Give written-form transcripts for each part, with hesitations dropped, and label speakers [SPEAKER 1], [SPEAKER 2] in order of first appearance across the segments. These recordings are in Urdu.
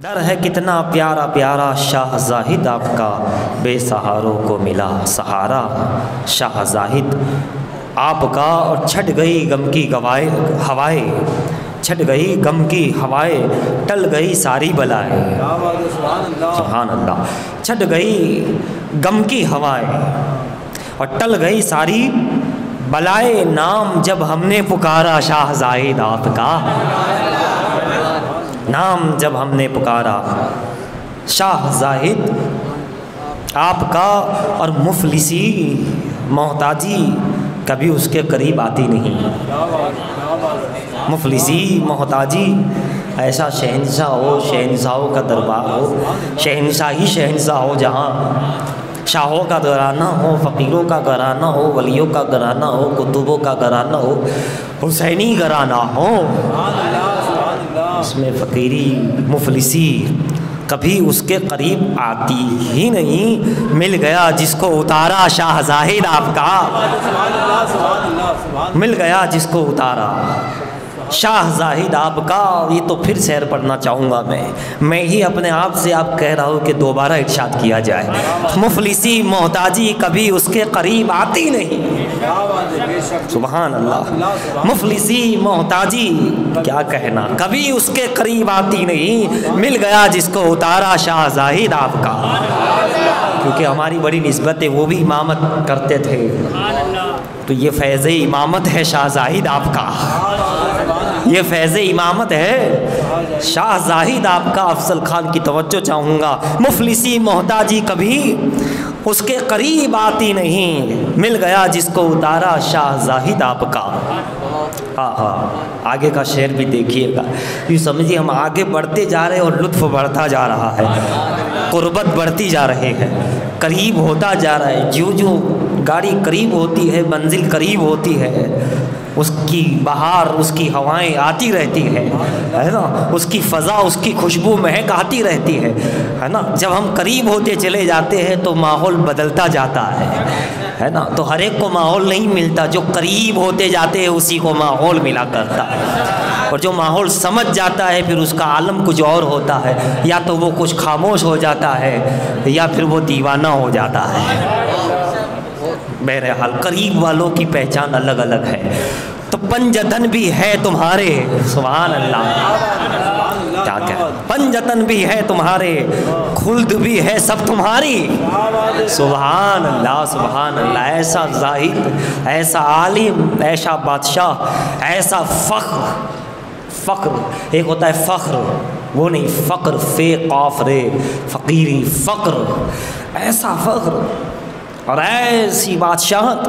[SPEAKER 1] در ہے کتنا پیارا پیارا شاہ زاہد آپ کا، بے سہاروں کو ملا سہارا شاہ زاہد آپ کا۔ اور چھٹ گئی غم کی ہوائیں، چھٹ گئی غم کی ہوائیں، ٹل گئی ساری بلائیں۔ سبحان اللہ۔ چھٹ گئی غم کی ہوائیں اور ٹل گئی ساری بلائیں، نام جب ہم نے پکارا شاہ زاہد آپ کا، نام جب ہم نے پکارا شاہ زاہد آپ کا۔ اور مفلسی محتاجی کبھی اس کے قریب آتی نہیں، مفلسی محتاجی ایسا شہنشاہ ہو، شہنشاہوں کا دربار ہو، شہنشاہی شہنشاہ ہو، جہاں شاہوں کا گھرانہ ہو، فقیروں کا گھرانہ ہو، ولیوں کا گھرانہ ہو، کتبوں کا گھرانہ ہو، حسینی گھرانہ ہو، اس میں فقیری مفلسی کبھی اس کے قریب آتی ہی نہیں۔ مل گیا جس کو اتارا شاہ زاہد آپ کا، مل گیا جس کو اتارا شاہ زاہد آپ کا۔ یہ تو پھر شعر پڑھنا چاہوں گا میں ہی اپنے آپ سے آپ کہہ رہا ہوں کہ دوبارہ ارشاد کیا جائے۔ مفلسی محتاجی کبھی اس کے قریب آتی نہیں، سبحان اللہ۔ مفلسی محتاجی کیا کہنا کبھی اس کے قریب آتی نہیں، مل گیا جس کو اتارا شاہ زاہد آپ کا۔ کیونکہ ہماری بڑی نسبت ہے، وہ بھی امامت کرتے تھے، تو یہ فیض امامت ہے شاہ زاہد آپ کا، یہ فیض امامت ہے شاہ زاہد آپ کا۔ افضل خان کی توجہ چاہوں گا۔ مفلسی محتاجی کبھی اس کے قریب آتی نہیں، مل گیا جس کو اتارا شاہ زاہد آپ کا۔ آگے کا شعر بھی دیکھیے گا، یہ سمجھیے ہم آگے بڑھتے جا رہے ہیں اور لطف بڑھتا جا رہا ہے، قربت بڑھتی جا رہے ہیں، قریب ہوتا جا رہا ہے۔ جو جو گاڑی قریب ہوتی ہے، منزل قریب ہوتی ہے، اس کی بہار، اس کی ہوائیں آتی رہتی ہے نا، اس کی فضا، اس کی خوشبو مہک آتی رہتی ہے نا۔ جب ہم قریب ہوتے چلے جاتے ہیں تو ماحول بدلتا جاتا ہے نا، تو ہر ایک کو ماحول نہیں ملتا، جو قریب ہوتے جاتے ہیں اسی کو ماحول ملا کرتا ہے، اور جو ماحول سمجھ جاتا ہے پھر اس کا عالم کچھ اور ہوتا ہے، یا تو وہ کچھ خاموش ہو جاتا ہے یا پھر وہ دیوانہ ہو جاتا ہے۔ بہرحال قریب والوں کی پہچان الگ الگ ہے۔ تو پنجتن بھی ہے تمہارے، سبحان اللہ، کیا کہہ، پنجتن بھی ہے تمہارے، خلد بھی ہے سب تمہاری، سبحان اللہ سبحان اللہ۔ ایسا زاہد، ایسا عالم، ایسا بادشاہ، ایسا فخر ایک ہوتا ہے فخر، وہ نہیں، فقر فے قاف رے، فقیری فقر، ایسا فخر اور ایسی بادشاہت۔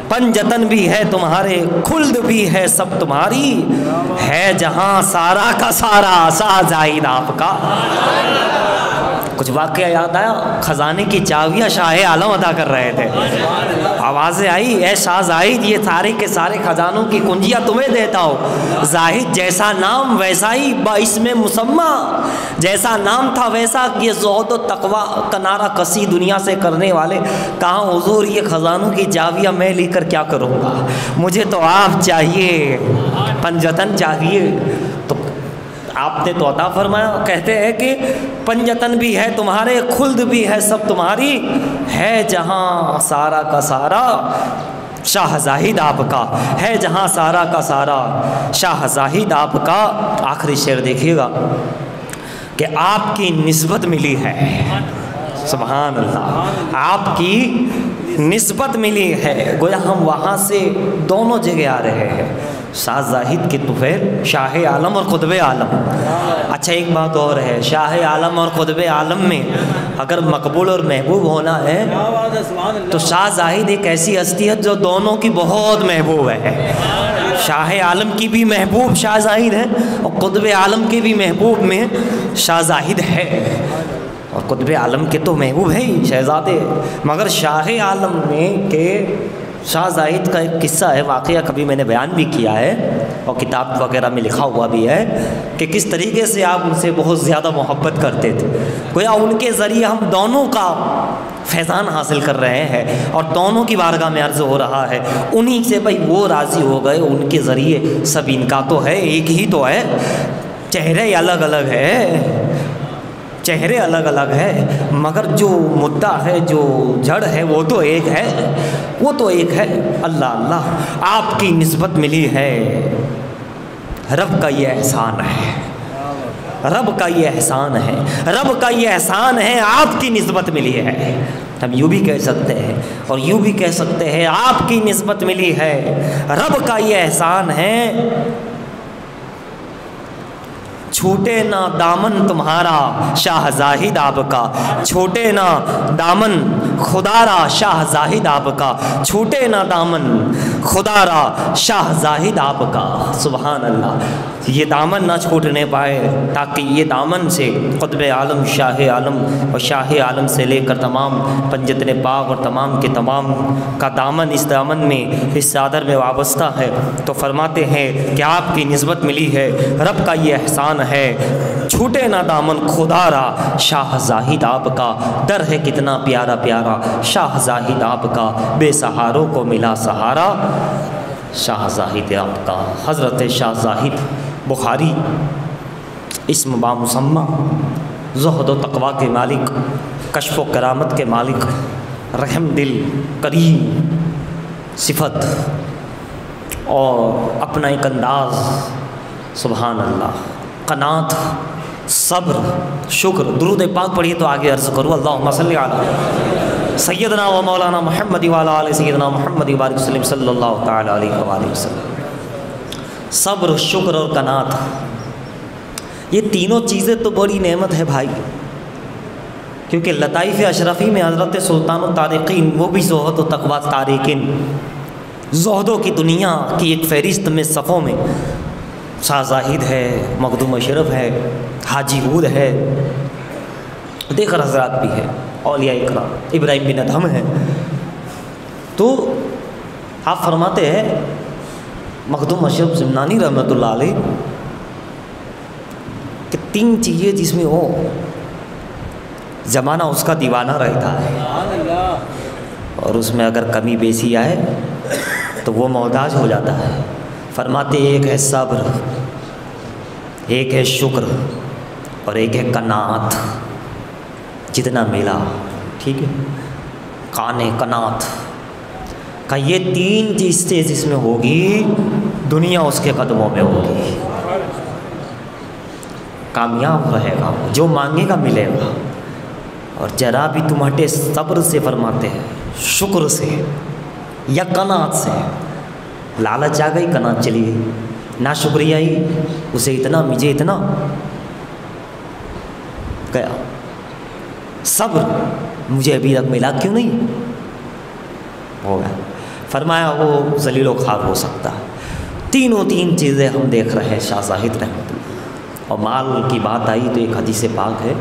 [SPEAKER 1] پنجتن بھی ہے تمہارے، خلد بھی ہے سب تمہاری، ہے جہاں سارا کا سارا شاہ زاہد آپ کا۔ کچھ واقعہ یاد آیا، خزانے کی چابیاں شاہ عالم ادا کر رہے تھے، آوازیں آئی، اے شاہ زاہد یہ سارے کے سارے خزانوں کی کنجیاں تمہیں دیتا ہوں۔ زاہد جیسا نام ویسا ہی باسم مسمى، جیسا نام تھا ویسا یہ زہد و تقوی کا نعرہ کسی دنیا سے کرنے والے۔ کہاں حضور یہ خزانوں کی چابیاں میں لے کر کیا کروں گا، مجھے تو آپ چاہیے، پنجتن چاہیے۔ تو آپ نے تو عطا فرمایا، کہتے ہیں کہ پنجتن بھی ہے تمہارے، خلد بھی ہے سب تمہاری، ہے جہاں سارا کا سارا شاہ زاہد آپ کا، ہے جہاں سارا کا سارا شاہ زاہد آپ کا۔ آخری شعر دیکھیے گا کہ آپ کی نسبت ملی ہے، سبحان اللہ، آپ کی نسبت ملی ہے، گویا ہم وہاں سے دونوں جگہ آ رہے ہیں، شاہ زاہد کے طفیل، شاہ عالم اور قطب عالم۔ اچھا ایک بات اور ہے، شاہ عالم اور قطب عالم میں اگر مقبول اور محبوب ہونا ہے تو شاہ زاہد ایک ایسی ہستی ہے جو دونوں کی بہت محبوب ہے۔ شاہ عالم کی بھی محبوب شاہ زاہد ہے اور قطب عالم کے بھی محبوب میں شاہ زاہد ہے، اور قطب عالم کے تو محبوب ہے ہی شہزادے، مگر شاہ عالم میں کہ شاہ زاہد کا ایک قصہ ہے، واقعہ کبھی میں نے بیان بھی کیا ہے اور کتاب وغیرہ میں لکھا ہوا بھی ہے کہ کس طریقے سے آپ ان سے بہت زیادہ محبت کرتے تھے، گویا ان کے ذریعے ہم دونوں کا فیضان حاصل کر رہے ہیں اور دونوں کی بارگاہ میں عرض ہو رہا ہے، انہی سے بھائی وہ راضی ہو گئے، ان کے ذریعے سب ان کا تو ہے، ایک ہی تو ہے، چہرے الگ الگ ہے چہرے الگ الگ ہے مگر جو مدعا ہے، جو جڑ ہے وہ تو ایک ہے، وہ تو ایک ہے۔ اللہ اللہ آپ کی نسبت ملی ہے، رب کا یہ احسان ہے، رب کا یہ احسان ہے، رب کا یہ احسان ہے، آپ کی نسبت ملی ہے۔ ہم یوں بھی کہہ سکتے ہیں اور یوں بھی کہہ سکتے ہیں آپ کی نسبت ملی ہے، رب کا یہ احسان ہے۔ چھوٹے نہ دامن تمہارا شاہ زاہد آپ کا، چھوٹے نہ دامن خدا را شاہ زاہد آپ کا، چھوٹے نہ دامن خدا را شاہ زاہد آپ کا۔ سبحان اللہ، یہ دامن نہ چھوٹنے پائے تاکہ یہ دامن سے قطب عالم شاہ عالم اور شاہ عالم سے لے کر تمام پنجتن پاک اور تمام کے تمام کا دامن اس دامن میں، اس چادر میں وابستہ ہے۔ تو فرماتے ہیں کہ آپ کی نسبت ملی ہے، رب کا یہ احسان ہے۔ چھوٹے نہ دامن خدا را شاہ زاہد آپ کا، در ہے کتنا پیارا پیارا شاہ زاہد آپ کا، بے سہاروں کو ملا سہارا شاہ زاہد آپ کا۔ حضرت شاہ زاہد بخاری اسم بامسمہ، زہد و تقوی کے مالک، کشف و کرامت کے مالک، رحم دل کریم صفت اور اپنا ایک انداز، سبحان اللہ، قناعت، صبر، شکر۔ درود پاک پڑھیے تو آگے عرض کروں، اللہم صلی علی سیدنا و مولانا محمد وعلی آل سیدنا محمد وبارک وسلم صلی اللہ تعالی علیہ وآلہ وسلم۔ صبر، شکر اور قناعت، یہ تینوں چیزیں تو بڑی نعمت ہے بھائی، کیونکہ لطائف اشرفی میں حضرت سلطان الطارقین، وہ بھی زہد و تقوی تارکین، زہدوں کی دنیا کی ایک فہرست میں صفوں میں شاہ زاہد ہے، مخدوم اشرف ہے، حاجی ہود ہے، دیکھر حضرات بھی ہے، اولیاء اکرام، ابراہیم بن ادہم ہے۔ تو آپ فرماتے ہیں مخدوم اشرف زمنانی رحمۃ اللہ علیہ کہ تین چیزیں جس میں ہو زمانہ اس کا دیوانہ رہتا ہے، اور اس میں اگر کمی بیسی آئے تو وہ محتاج ہو جاتا ہے۔ فرماتے ایک ہے صبر، ایک ہے شکر اور ایک ہے قناعت۔ جتنا ملا، ٹھیک ہے، کانے قناعت کا یہ تین چیزیں جس میں ہوگی دنیا اس کے قدموں میں ہوگی، کامیاب رہے گا، جو مانگے گا ملے گا۔ اور ذرا بھی تم ہٹے صبر سے، فرماتے ہیں شکر سے یا قناعت سے، لالچ آ گئی، قناعت چلی گئی، نا شکریہ ہی، اسے اتنا مجھے اتنا گیا، صبر مجھے ابھی تک ملا کیوں نہیں، ہو گیا۔ فرمایا وہ ذلیل و خوار ہو سکتا ہے۔ تین چیزیں ہم دیکھ رہے ہیں شاہ زاہد رحمۃ اللہ۔ اور مال کی بات آئی تو ایک حدیث پاک ہے،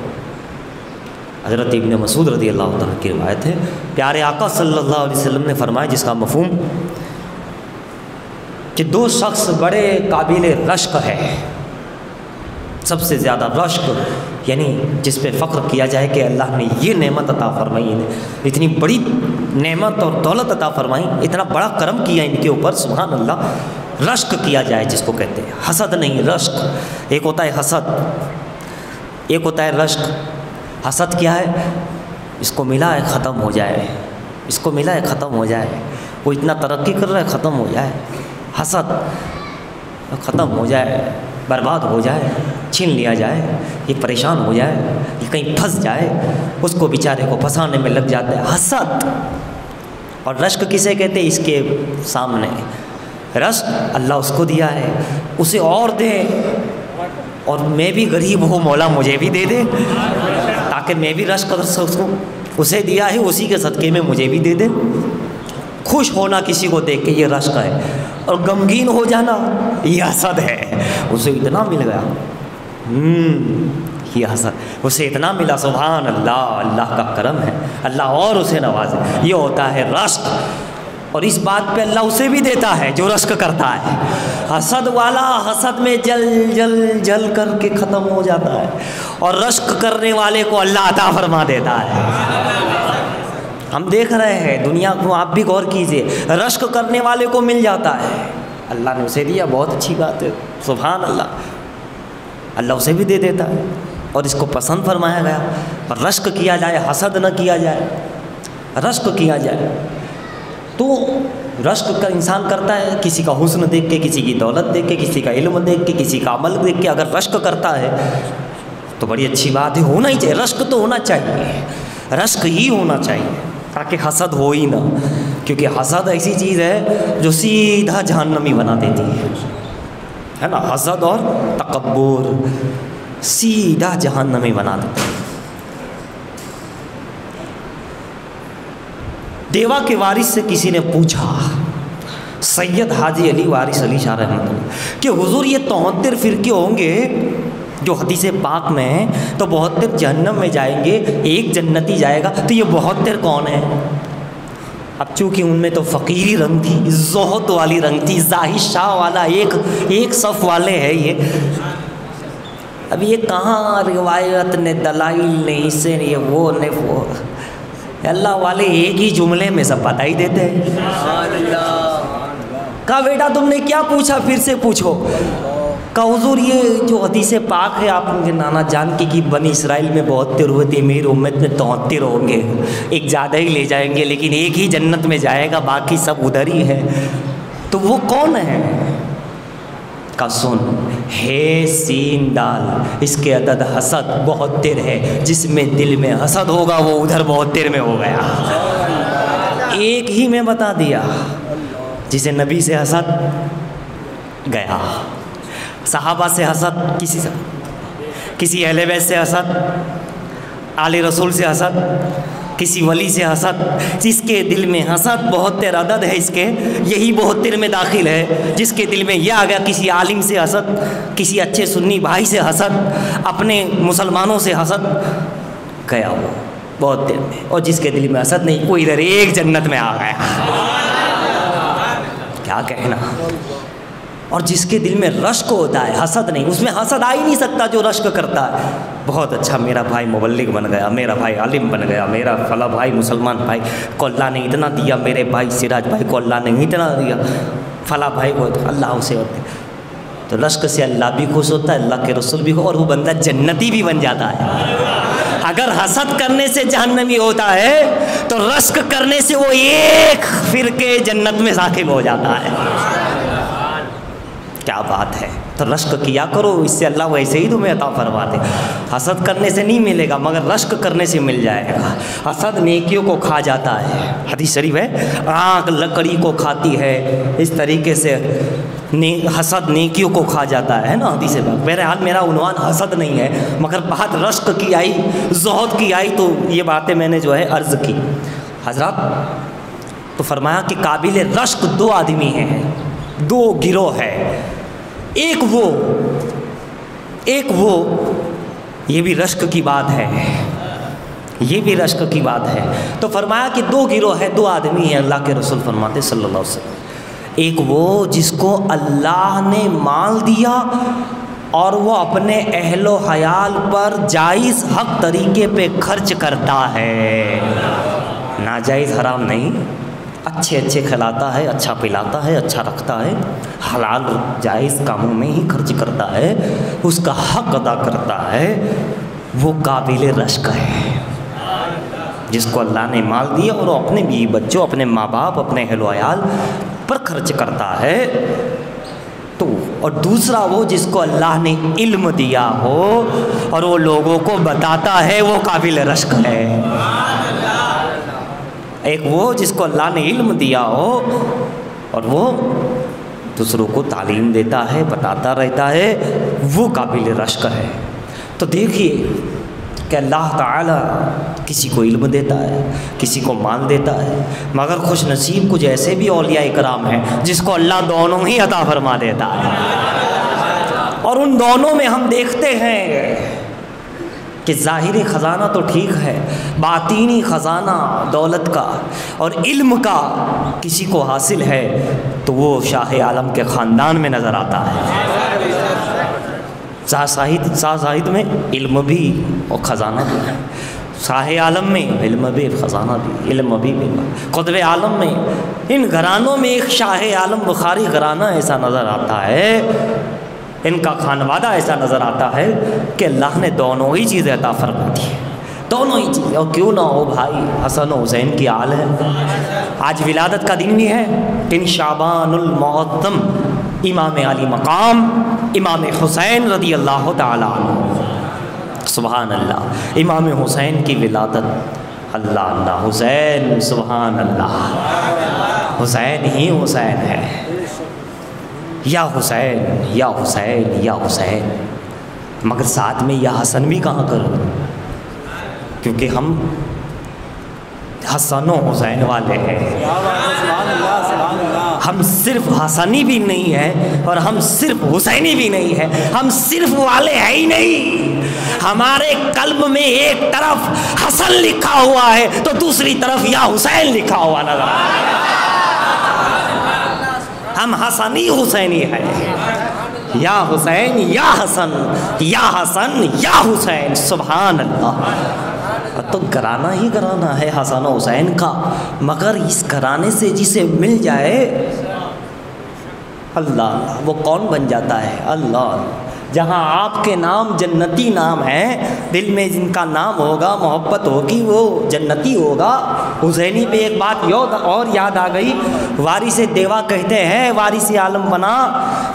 [SPEAKER 1] حضرت ابن مسعود رضی اللہ عنہ کی روایت ہے، پیارے آقا صلی اللہ علیہ وسلم نے فرمایا، جس کا مفہوم کہ دو شخص بڑے قابل رشک ہے، سب سے زیادہ رشک، یعنی جس پہ فخر کیا جائے کہ اللہ نے یہ نعمت عطا فرمائی، اتنی بڑی نعمت اور دولت عطا فرمائی، اتنا بڑا کرم کیا ان کے اوپر، سبحان اللہ، رشک کیا جائے جس کو کہتے ہیں، حسد نہیں، رشک۔ ایک ہوتا ہے حسد، ایک ہوتا ہے رشک۔ حسد کیا ہے؟ اس کو ملا ہے ختم ہو جائے، اس کو ملا ہے ختم ہو جائے، وہ اتنا ترقی کر رہا ہے ختم ہو جائے، حسد ختم ہو جائے، برباد ہو جائے، چھین لیا جائے، یہ پریشان ہو جائے، یہ کہیں پھنس جائے، اس کو بیچارے کو پھنسانے میں لگ جاتا ہے، حسد۔ اور رشک کسے کہتے ہیں؟ اس کے سامنے رشک اللہ اس کو دیا ہے، اسے اور دے، اور میں بھی غریب ہوں، مولا مجھے بھی دے دے تاکہ میں بھی رشک کر سکوں، اسے دیا ہے اسی کے صدقے میں مجھے بھی دے دے۔ خوش ہونا کسی کو دیکھ کے یہ رشک ہے، اور غمگین ہو جانا یہ حسد ہے۔ اسے اتنا مل گیا، یہ حسد، اسے اتنا ملا، سبحان اللہ، اللہ کا کرم ہے، اللہ اور اسے نوازے، یہ ہوتا ہے رشک۔ اور اس بات پہ اللہ اسے بھی دیتا ہے جو رشک کرتا ہے۔ حسد والا حسد میں جل جل جل کر کے ختم ہو جاتا ہے، اور رشک کرنے والے کو اللہ عطا فرما دیتا ہے۔ ہم دیکھ رہے ہیں دنیا کو، آپ بھی غور کیجئے، رشک کرنے والے کو مل جاتا ہے، اللہ نے اسے دیا، بہت اچھی بات ہے، سبحان اللہ، اللہ اسے بھی دے دیتا ہے۔ اور اس کو پسند فرمایا گیا. اور رشک کیا جائے، حسد نہ کیا جائے، رشک کیا جائے. تو رشک کا انسان کرتا ہے کسی کا حسن دیکھ کے، کسی کی دولت دیکھ کے، کسی کا علم دیکھ کے، کسی کا عمل دیکھ کے. اگر رشک کرتا ہے تو بڑی اچھی بات ہے، ہونا ہی چاہیے. رشک تو ہونا چاہیے، رشک ہی ہونا چاہیے تاکہ حسد ہو ہی نہ. کیونکہ حسد ایسی چیز ہے جو سیدھا جہنمی بنا دیتی ہے نا. حسد اور تکبر سیدھا جہنمی بنا دیتی ہے. دیوا کے وارث سے کسی نے پوچھا، سید حاجی علی وارث علی شاہ رحمۃ اللہ، کہ حضور یہ 73 فرقے ہوں گے جو حدیث پاک میں ہیں، تو 72 جہنم میں جائیں گے، ایک جنتی جائے گا، تو یہ 72 کون ہے؟ اب چونکہ ان میں تو فقیری رنگ تھی، زہد والی رنگ تھی، زاہد شاہ والا ایک صف والے ہیں یہ. اب یہ کہاں روایت نے، دلائل نے، اسے نے، وہ نے، وہ اللہ والے ایک ہی جملے میں سب بتا ہی دیتے ہیں. کہا بیٹا تم نے کیا پوچھا، پھر سے پوچھو. کہا حضور یہ جو حدیث پاک ہے آپ کے نانا جان کی کہ بنی اسرائیل میں 72 ہوئے تھے، میری امت میں 73 ہوں گے، ایک زیادہ ہی لے جائیں گے لیکن ایک ہی جنت میں جائے گا، باقی سب ادھر ہی ہے، تو وہ کون ہے؟ کا سن ہے سین دال، اس کے عدد حسد 72 ہے. جس میں دل میں حسد ہوگا وہ ادھر 72 میں ہو گیا. ایک ہی میں بتا دیا. جسے نبی سے حسد گیا، صحابہ سے حسد، کسی اہل بیت سے حسد، آل رسول سے حسد، کسی ولی سے حسد. جس کے دل میں حسد 72 عدد ہے، اس کے یہی 72 میں داخل ہے. جس کے دل میں یہ آ گیا، کسی عالم سے حسد، کسی اچھے سنی بھائی سے حسد، اپنے مسلمانوں سے حسد، گیا وہ 72 میں. اور جس کے دل میں حسد نہیں، وہ ادھر ایک جنت میں آ گیا. کیا کہنا. اور جس کے دل میں رشک ہوتا ہے، حسد نہیں، اس میں حسد آ ہی نہیں سکتا جو رشک کرتا ہے. بہت اچھا میرا بھائی مبلغ بن گیا، میرا بھائی عالم بن گیا، میرا فلاں بھائی مسلمان بھائی کو اللہ نے اتنا دیا، میرے بھائی سراج بھائی کو اللہ نے اتنا دیا، فلاں بھائی کو اللہ اسے ہوتے. تو رشک سے اللہ بھی خوش ہوتا ہے، اللہ کے رسول بھی خوش، اور وہ بندہ جنتی بھی بن جاتا ہے. اگر حسد کرنے سے جہنمی ہوتا ہے تو رشک کرنے سے وہ ایک فرقے جنت میں داخل ہو جاتا ہے. کیا بات ہے. تو رشک کیا کرو، اس سے اللہ ویسے ہی تمہیں عطا فرماتے. حسد کرنے سے نہیں ملے گا مگر رشک کرنے سے مل جائے گا. حسد نیکیوں کو کھا جاتا ہے، حدیث شریف ہے، آگ لکڑی کو کھاتی ہے، اس طریقے سے حسد نیکیوں کو کھا جاتا ہے نا حدیث پاک. بہرحال میرا عنوان حسد نہیں ہے، مگر بات رشک کی آئی، زہد کی آئی، تو یہ باتیں میں نے جو ہے عرض کی. حضرات تو فرمایا کہ قابل رشک 2 آدمی ہیں، 2 گروہ ہے. ایک وہ یہ بھی رشک کی بات ہے، یہ بھی رشک کی بات ہے. تو فرمایا کہ 2 گروہ ہے، 2 آدمی ہیں. اللہ کے رسول فرماتے صلی اللہ علیہ وسلم، ایک وہ جس کو اللہ نے مال دیا اور وہ اپنے اہل و عیال پر جائز حق طریقے پہ خرچ کرتا ہے، ناجائز حرام نہیں، اچھے کھلاتا ہے، اچھا پلاتا ہے، اچھا رکھتا ہے، حلال جائز کاموں میں ہی خرچ کرتا ہے، اس کا حق ادا کرتا ہے، وہ قابل رشک ہے. جس کو اللہ نے مال دیا اور وہ اپنے بیوی بچوں، اپنے ماں باپ، اپنے اہل و عیال پر خرچ کرتا ہے. تو اور دوسرا وہ جس کو اللہ نے علم دیا ہو اور وہ لوگوں کو بتاتا ہے، وہ قابل رشک ہے. ایک وہ جس کو اللہ نے علم دیا ہو اور وہ دوسروں کو تعلیم دیتا ہے، بتاتا رہتا ہے، وہ قابل رشک ہے. تو دیکھیے کہ اللہ تعالیٰ کسی کو علم دیتا ہے، کسی کو مال دیتا ہے، مگر خوش نصیب کچھ ایسے بھی اولیاء اکرام ہیں جس کو اللہ دونوں ہی عطا فرما دیتا ہے. اور ان دونوں میں ہم دیکھتے ہیں کہ ظاہری خزانہ تو ٹھیک ہے، باطینی خزانہ دولت کا اور علم کا کسی کو حاصل ہے تو وہ شاہ عالم کے خاندان میں نظر آتا ہے. شاہ زاہد میں علم بھی اور خزانہ بھی، شاہ عالم میں علم بھی، خزانہ بھی، علم بھی. قطب عالم میں، ان گھرانوں میں ایک شاہ عالم بخاری گھرانہ ایسا نظر آتا ہے ان کا خانوادہ ایسا نظر آتا ہے کہ اللہ نے دونوں ہی چیزیں عطا فرما دی ہیں، دونوں ہی چیزیں۔ اور کیوں نہ ہو بھائی، حسن و حسین کی آل ہے۔ آج ولادت کا دن بھی ہے، دن شعبان المعظم، امام علی مقام امام حسین رضی اللہ تعالیٰ عنہ، سبحان اللہ، امام حسین کی ولادت، اللہ اللہ، حسین، سبحان اللہ، حسین ہی حسین ہے، یا حسین یا حسین یا حسین، مگر ساتھ میں یا حسن بھی کہاں کرو، کیونکہ ہم حسن و حسین والے ہیں۔ ہم صرف حسنی بھی نہیں ہے اور ہم صرف حسینی بھی نہیں ہے، ہم صرف والے ہیں ہی نہیں، ہمارے قلب میں ایک طرف حسن لکھا ہوا ہے تو دوسری طرف یا حسین لکھا ہوا نظر آتا ہے۔ ہم حسنی حسینی ہیں، یا حسین یا حسن، یا حسن یا حسین، سبحان اللہ۔ تو گھرانہ ہی گھرانہ ہے حسن و حسین کا، مگر اس گھرانے سے جسے مل جائے، اللہ اللہ، وہ کون بن جاتا ہے؟ اللہ، جہاں آپ کے نام جنتی نام ہیں، دل میں جن کا نام ہوگا، محبت ہوگی، وہ جنتی ہوگا۔ حسینی پہ ایک بات اور یاد آ گئی، وارث دیوا کہتے ہیں، وارث عالم بنا،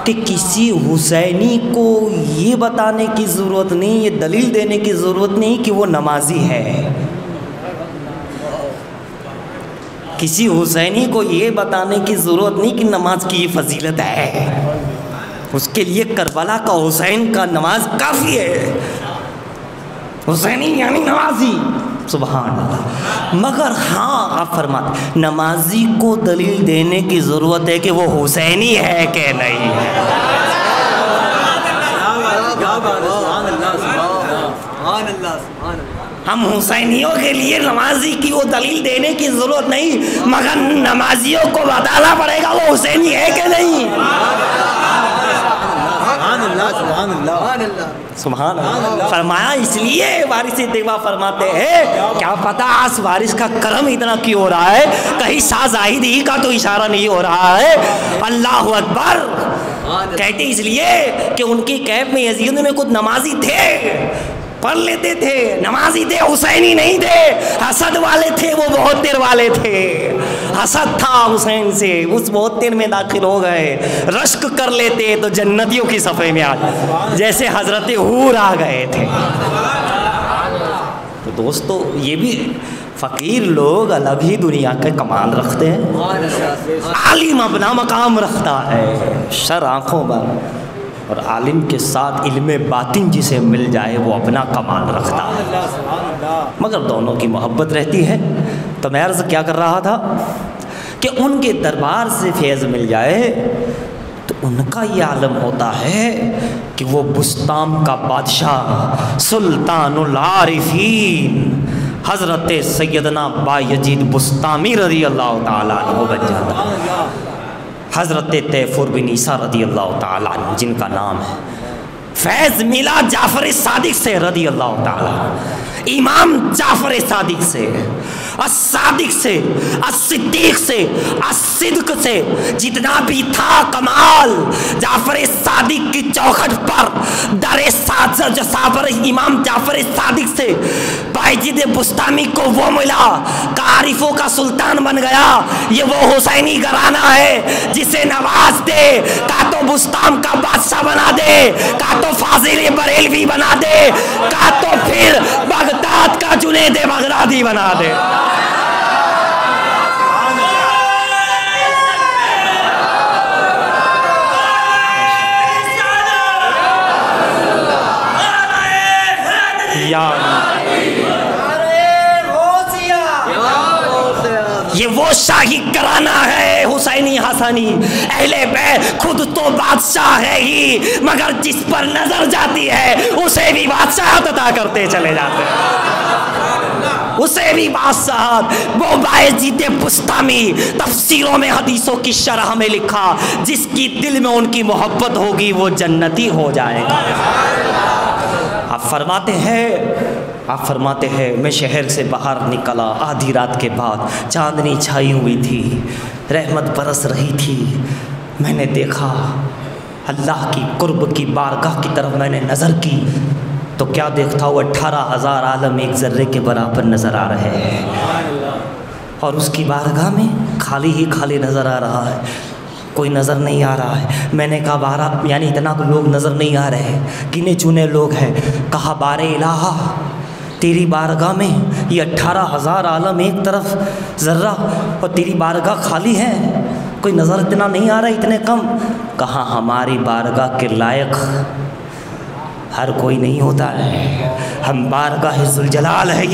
[SPEAKER 1] کہ کسی حسینی کو یہ بتانے کی ضرورت نہیں، یہ دلیل دینے کی ضرورت نہیں کہ وہ نمازی ہے، کسی حسینی کو یہ بتانے کی ضرورت نہیں کہ نماز کی یہ فضیلت ہے، اس کے لیے کربلا کا حسین کا نماز کافی ہے، حسینی یعنی نمازی، سبحان اللہ۔ مگر ہاں آپ فرماتے نمازی کو دلیل دینے کی ضرورت ہے کہ وہ حسینی ہے کہ نہیں ہے۔ ہم حسینیوں کے لیے نمازی کی وہ دلیل دینے کی ضرورت نہیں، مگر نمازیوں کو بتانا پڑے گا وہ حسینی ہے کہ نہیں۔ سبحان اللہ۔ فرمایا اس لیے وارث دیوا فرماتے ہیں، کیا پتا آج وارث کا کرم اتنا کیوں ہو رہا ہے، کہیں شاہزادی کا تو اشارہ نہیں ہو رہا ہے۔ اللہ اکبر کہتے اس لیے کہ ان کی کیف میں یزید میں کچھ نمازی تھے، پڑھ لیتے تھے، نمازی تھے، حسینی نہیں تھے، حسد والے تھے، وہ بہتر والے تھے، حسد تھا حسین سے، اس بہتر میں داخل ہو گئے، رشک کر لیتے تو جنتیوں کی صفحے میں آ گئے، جیسے حضرت حور آ گئے تھے۔ تو دوستو یہ بھی فقیر لوگ الگ ہی دنیا کے کمال رکھتے ہیں، عالم اپنا مقام رکھتا ہے، شر آنکھوں پر، اور عالم کے ساتھ علم باطن جسے مل جائے وہ اپنا کمال رکھتا ہے، مگر دونوں کی محبت رہتی ہے۔ تو میں عرض کیا کر رہا تھا کہ ان کے دربار سے فیض مل جائے تو ان کا یہ عالم ہوتا ہے کہ وہ بستام کا بادشاہ سلطان العارفین حضرت سیدنا بایزید بستامی رضی اللہ تعالیٰ عنہ بن جاتا ہے، حضرت طیفور بن عیسیٰ رضی اللہ تعالیٰ عنہ جن کا نام ہے۔ فیض ملا جعفر صادق سے رضی اللہ تعالیٰ عنہ، امام جعفر صادق سے، الصادق سے، الصدیق سے، الصدق سے، جتنا بھی تھا کمال جعفر صادق کی چوکھٹ پر در صابر امام جعفر صادق سے بایزید بستامی کو وہ ملا کہ عارفوں کا سلطان بن گیا۔ یہ وہ حسینی گھرانہ ہے جسے نواز دے، کا تو بستام کا بادشاہ بنا دے، کا تو فاضل بریلوی بنا دے، کا تو پھر بغداد کا جنید بغدادی بنا دے۔ یہ وہ شاہی کرانہ ہے حسینی حسنی، اہل بیت خود تو بادشاہ ہے ہی، مگر جس پر نظر جاتی ہے اسے بھی بادشاہت عطا کرتے چلے جاتے ہیں، اسے بھی بادشاہت۔ وہ بایزید بستامی تفسیروں میں حدیثوں کی شرح میں لکھا، جس کی دل میں ان کی محبت ہوگی وہ جنتی ہو جائے گا۔ آپ فرماتے ہیں میں شہر سے باہر نکلا آدھی رات کے بعد، چاندنی چھائی ہوئی تھی، رحمت برس رہی تھی، میں نے دیکھا اللہ کی قرب کی بارگاہ کی طرف میں نے نظر کی تو کیا دیکھتا ہوں 18,000 عالم ایک ذرے کے برابر نظر آ رہے ہیں، اور اس کی بارگاہ میں خالی ہی خالی نظر آ رہا ہے، کوئی نظر نہیں آ رہا ہے۔ میں نے کہا بارہ یعنی اتنا لوگ نظر نہیں آ رہے ہیں، گنے چنے لوگ ہیں۔ کہا بار الہ تیری بارگاہ میں یہ 18,000 عالم ایک طرف ذرہ اور تیری بارگاہ خالی ہے، کوئی نظر اتنا نہیں آ رہا، اتنے کم۔ کہا ہماری بارگاہ کے لائق ہر کوئی نہیں ہوتا ہے، ہم بارگاہ ذوالجلال ہے،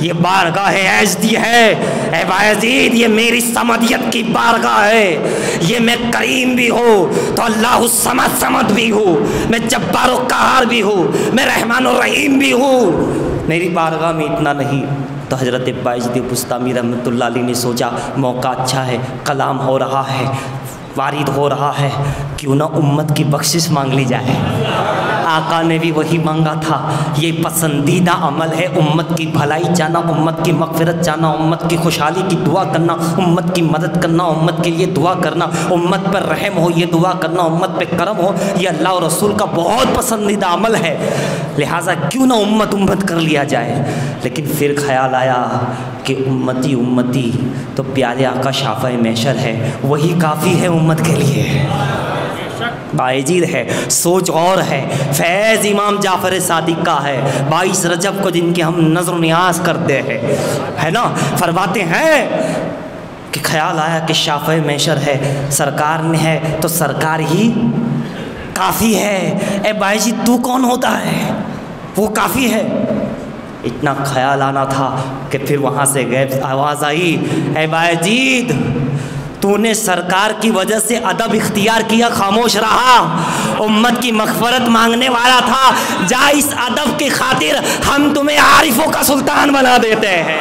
[SPEAKER 1] یہ بارگاہ عزتی ہے۔ اے بایزید یہ میری صمدیت کی بارگاہ ہے، یہ میں کریم بھی ہوں تو اللہ الصمد صمد بھی ہوں، میں جبار و قہار بھی ہوں، میں رحمان و رحیم بھی ہوں، میری بارگاہ میں اتنا نہیں۔ تو حضرت بایزید بسطامی رحمۃ اللہ علیہ نے سوچا موقع اچھا ہے، کلام ہو رہا ہے، وارد ہو رہا ہے، کیوں نہ امت کی بخشش مانگ لی جائے۔ آقا نے بھی وہی مانگا تھا، یہ پسندیدہ عمل ہے، امت کی بھلائی چاہنا، امت کی مغفرت چاہنا، امت کی خوشحالی کی دعا کرنا، امت کی مدد کرنا، امت کے لیے دعا کرنا، امت پر رحم ہو یہ دعا کرنا، امت پہ کرم ہو، یہ اللہ اور رسول کا بہت پسندیدہ عمل ہے، لہٰذا کیوں نہ امت کر لیا جائے۔ لیکن پھر خیال آیا کہ امتی امتی تو پیارے آقا شافع محشر ہے، وہی کافی ہے امت کے لیے۔ بایزید ہے، سوچ اور ہے، فیض امام جعفر صادق کا ہے، 22 رجب کو جن کے ہم نظر و نیاز کرتے ہیں، ہے نا، فرماتے ہیں کہ خیال آیا کہ شافع محشر ہے، سرکار نے ہے تو سرکار ہی کافی ہے، اے بایزید تو کون ہوتا ہے، وہ کافی ہے۔ اتنا خیال آنا تھا کہ پھر وہاں سے غیب آواز آئی، اے بایزید تو نے سرکار کی وجہ سے ادب اختیار کیا، خاموش رہا، امت کی مغفرت مانگنے والا تھا، جا اس ادب کی خاطر ہم تمہیں عارفوں کا سلطان بنا دیتے ہیں،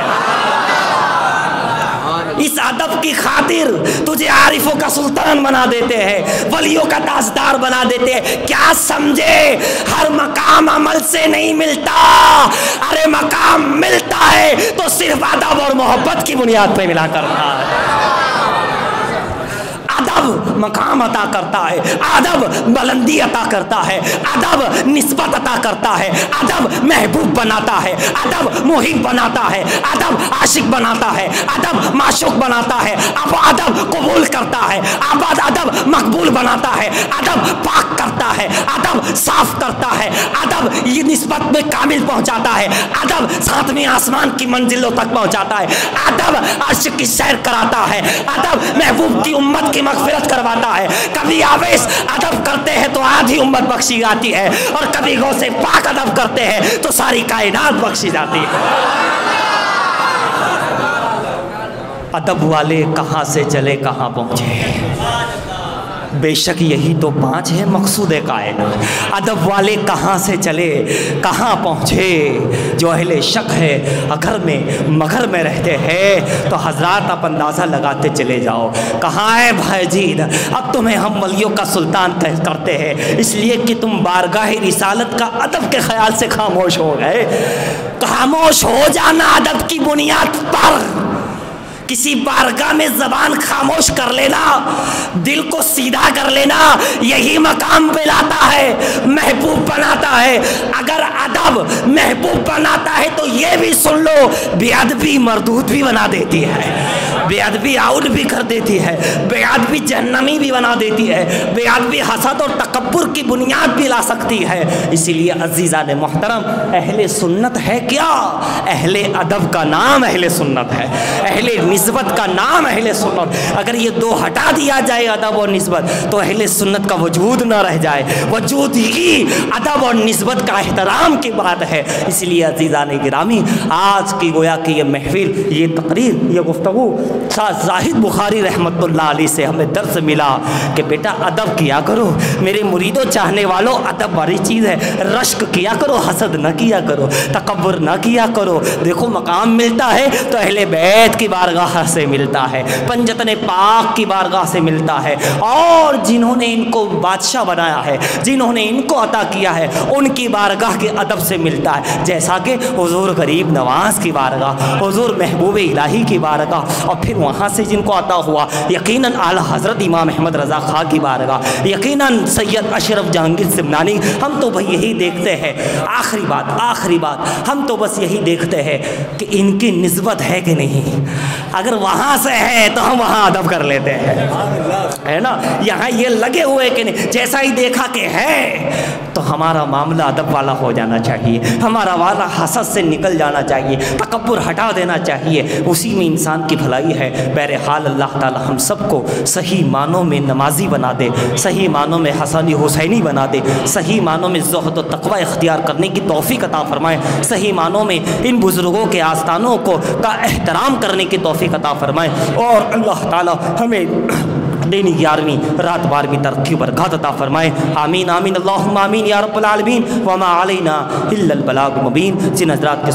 [SPEAKER 1] اس ادب کی خاطر تجھے عارفوں کا سلطان بنا دیتے ہیں، ولیوں کا تاجدار بنا دیتے ہیں۔ کیا سمجھے ہر مقام عمل سے نہیں ملتا، ارے مقام ملتا ہے تو صرف ادب اور محبت کی بنیاد پہ ملا کرتا ہے۔ ادب مقام عطا کرتا ہے، ادب بلندی عطا کرتا ہے، ادب نسبت عطا کرتا ہے، ادب محبوب بناتا ہے، ادب محب بناتا ہے، ادب عاشق بناتا ہے، ادب معشوق بناتا ہے، اب ادب قبول کرتا ہے، اب ادب مقبول بناتا ہے، ادب پاک کرتا ہے، ادب صاف کرتا ہے، ادب یہ نسبت میں کامل پہنچاتا ہے، ادب 7ویں آسمان کی منزلوں تک پہنچاتا ہے، ادب عرش کی سیر کراتا ہے، ادب محبوب کی امت کی مغفرت کرواتا ہے۔ کبھی آویس ادب کرتے ہیں تو آدھی امت بخشی جاتی ہے، اور کبھی غوث پاک ادب کرتے ہیں تو ساری کائنات بخشی جاتی ہے۔ ادب والے کہاں سے چلے کہاں پہنچے، بے شک یہی تو 5 ہے مقصود کائنات۔ ادب والے کہاں سے چلے کہاں پہنچے، جو اہل شک ہے اگر میں مگر میں رہتے ہیں تو حضرات آپ اندازہ لگاتے چلے جاؤ کہاں ہے بایزید۔ اب تمہیں ہم ولیوں کا سلطان کرتے ہیں اس لیے کہ تم بارگاہ رسالت کا ادب کے خیال سے خاموش ہو گئے۔ خاموش ہو جانا ادب کی بنیاد پر، کسی بارگاہ میں زبان خاموش کر لینا، دل کو سیدھا کر لینا، یہی مقام پہ لاتا ہے، محبوب بناتا ہے۔ اگر ادب محبوب بناتا ہے تو یہ بھی سن لو بے ادبی مردود بھی بنا دیتی ہے، بے ادبی آؤٹ بھی کر دیتی ہے، بے ادبی جہنمی بھی بنا دیتی ہے، بے ادبی حسد اور تکبر کی بنیاد بھی لا سکتی ہے۔ اسی لیے عزیزان محترم، اہل سنت ہے کیا؟ اہل ادب کا نام اہل سنت ہے، اہل نسبت کا نام اہل سنت۔ اگر یہ دو ہٹا دیا جائے ادب اور نسبت تو اہل سنت کا وجود نہ رہ جائے، وجود ہی ادب اور نسبت کا احترام کی بات ہے۔ اس لیے عزیزان گرامی، آج کی گویا کہ یہ محفل، یہ تقریر، یہ گفتگو زاہد بخاری رحمت اللہ علیہ سے ہمیں درس ملا کہ بیٹا ادب کیا کرو میرے مریدوں چاہنے والوں، ادب بڑی چیز ہے، رشک کیا کرو، حسد نہ کیا کرو، تکبر نہ کیا کرو۔ دیکھو مقام ملتا ہے تو اہل بیت کی بارگاہ سے ملتا ہے، پنجتن پاک کی بارگاہ سے ملتا ہے، اور جنہوں نے ان کو بادشاہ بنایا ہے، جنہوں نے ان کو عطا کیا ہے، ان کی بارگاہ کے ادب سے ملتا ہے، جیسا کہ حضور غریب نواز کی بارگاہ، حضور محبوب الہی کی بارگاہ، اور پھر پھر وہاں سے جن کو عطا ہوا یقیناً اعلیٰ حضرت امام احمد رضا خاں کی بارگاہ، یقیناً سید اشرف جہانگیر سمنانی، ہم تو بھائی یہی دیکھتے ہیں۔ آخری بات ہم تو بس یہی دیکھتے ہیں کہ ان کی نسبت ہے کہ نہیں، اگر وہاں سے ہے تو ہم وہاں ادب کر لیتے ہیں، ہے نا، یہاں یہ لگے ہوئے کہ نہیں، جیسا ہی دیکھا کہ ہے تو ہمارا معاملہ ادب والا ہو جانا چاہیے، ہمارا والا حسد سے نکل جانا چاہیے، تکبر ہٹا دینا چاہیے، اسی میں انسان کی بھلائی ہے۔ بہرحال اللہ تعالی ہم سب کو صحیح معنوں میں نمازی بنا دے، صحیح معنوں میں حسنی حسینی بنا دے، صحیح معنوں میں زہد و تقوی اختیار کرنے کی توفیق عطا فرمائے، صحیح معنوں میں ان بزرگوں کے آستانوں کا احترام کرنے کی توفیق عطا فرمائے، اور اللہ تعالی ہمیں دینی 11ویں رات 12ویں ترقی و برکات عطا فرمائے۔ آمین آمین اللہم آمین یا رب العالمین، وما علینا الا البلاغ المبین۔ جن حضرات کے